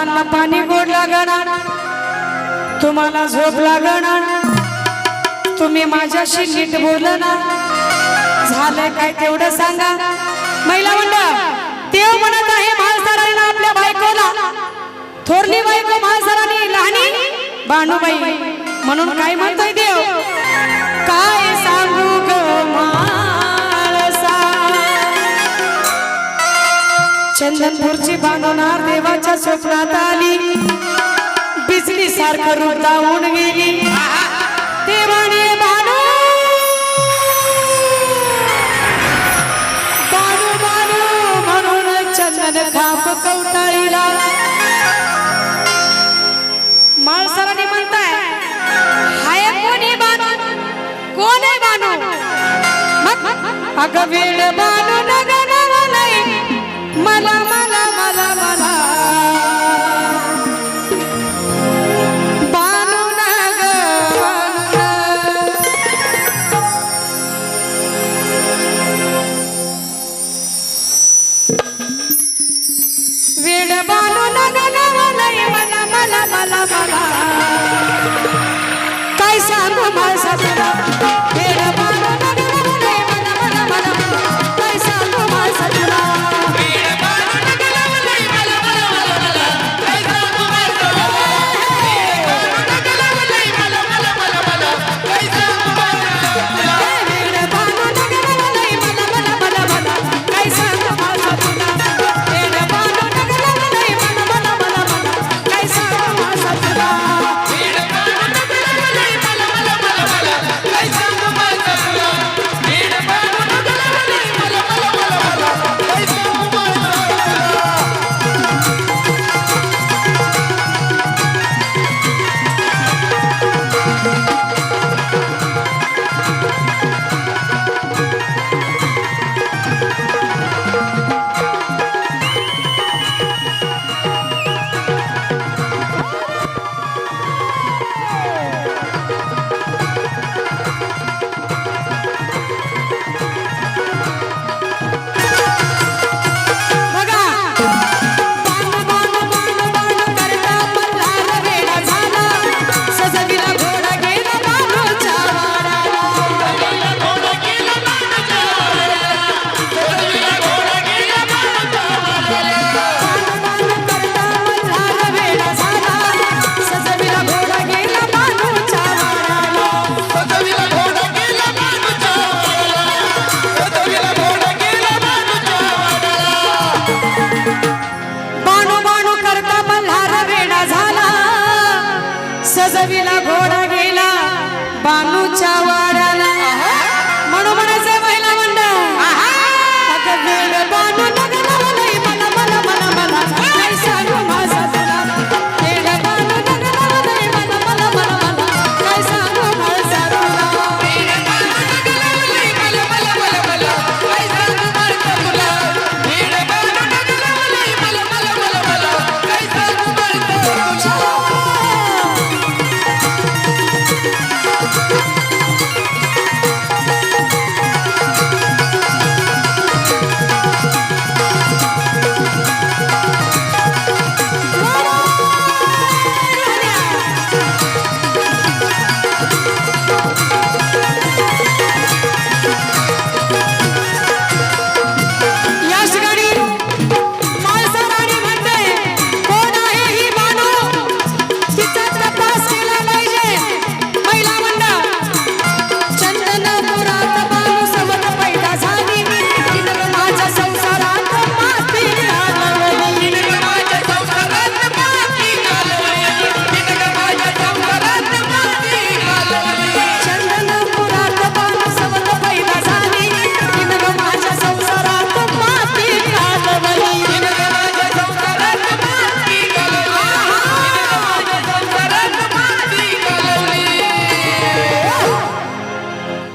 अन्न पाणी गोड लागणार, तुम्हाला झोप लागणार, तुम्ही माझ्याशी नीट बोलणार, झालंय काय तेवढं सांगा। महिला मंडळ देव म्हणत आहे म्हाळसरांना आपल्या बायकोला, थोरली बायको म्हाळसरांनी लहानी बाणूबाई, म्हणून काय म्हणतोय देव, काय सांगू ग म्हाळसा, चंदनपूरची बांधणार देवाच्या स्वप्नात आली, बिजली सारखं रूप दावून गेली, देवाने बाणू बाणू बाणू म्हणून चंदन खाप कवटाळीला। माळसरांनी म्हणताय हाय कोणी बाणू, कोण आहे बाणू, अगं वेळ बाणू नगन नाही मला मला मला मला, बाणू नग वेळ बाणू नगन नाही मला मला मला मला, काय सांगू माझा तुला, वेळ बाणू नगन नाही मला मला मला, काय सांगू माझा तुला, सजविला घोडा गेला बानूच्या वाड्याला, म्हणून म्हणायचं महिला मंडळ, अगं वेळ बानू नगन नाही मला मला मला मला, काय सांगू माझा तुला, वेळ बानू नगन नाही मला मला मला मला, काय सांगू माझा तुला, वेळ बानू नगन नाही मला मला मला मला, काय सांगू माझा तुला, वेळ बानू नगन नाही मला मला मला मला, काय सांगू माझा तुला।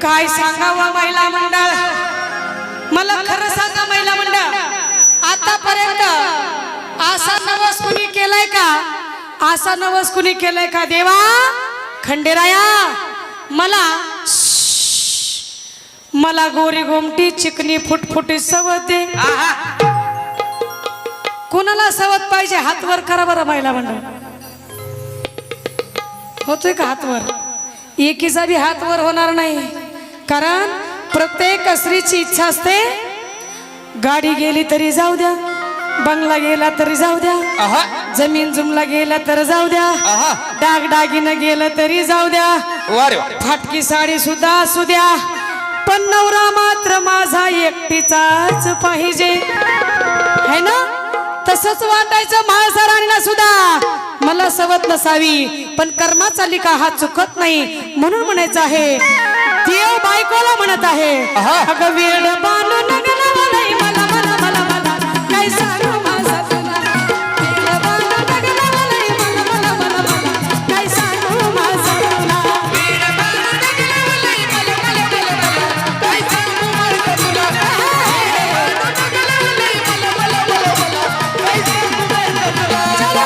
काय सांगावं महिला मंडळ, मला खरं सांगा महिला मंडळ, आतापर्यंत असा नवस कुणी केलाय का, असा नवस कुणी केलाय का देवा, खंडेराया मला गोरी गोमटी चिकनी फुटफुटी सवते, कोणाला सवत पाहिजे हात वर करा बरं महिला मंडळ. होतोय का हात वर? एकीचा बी हात वर होणार नाही, कारण प्रत्येक स्त्रीची इच्छा असते गाडी गेली तरी जाऊ द्या, बंगला गेला तरी जाऊ द्या, जमीन जुमला गेला तर जाऊ द्या, डागडागिनं गेलं तरी जाऊ द्या, फाटकी साडी सुद्धा असू द्या, पण नवरा मात्र माझा एकटीचाच पाहिजे, है ना? तसंच वाटायचं म्हाळसाराणीला सुद्धा मला सवत नसावी, पण कर्माचा लिखा हा चुकत नाही, म्हणून म्हणायचं आहे देव बायकोला म्हणत आहे, अगं वेड बांधून नगनवलंय मला मला मला मला काय सांगू माझा तुला, वेड बांधून नगनवलंय मला मला मला मला काय सांगू माझा तुला, वेड बांधून नगनवलंय मला मला मला मला काय सांगू माझा तुला, वेड बांधून नगनवलंय मला मला मला मला काय सांगू माझा तुला.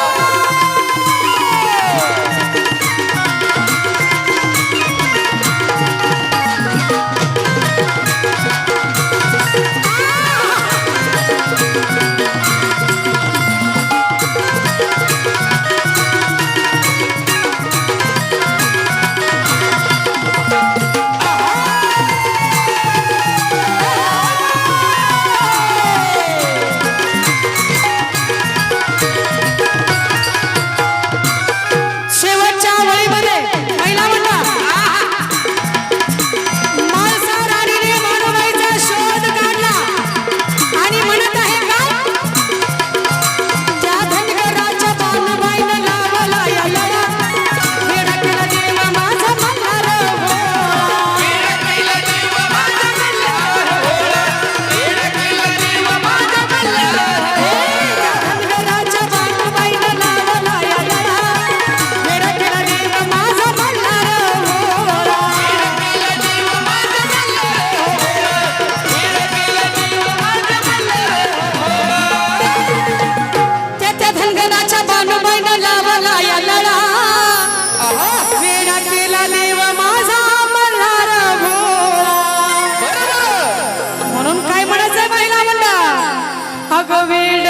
अगं वेळ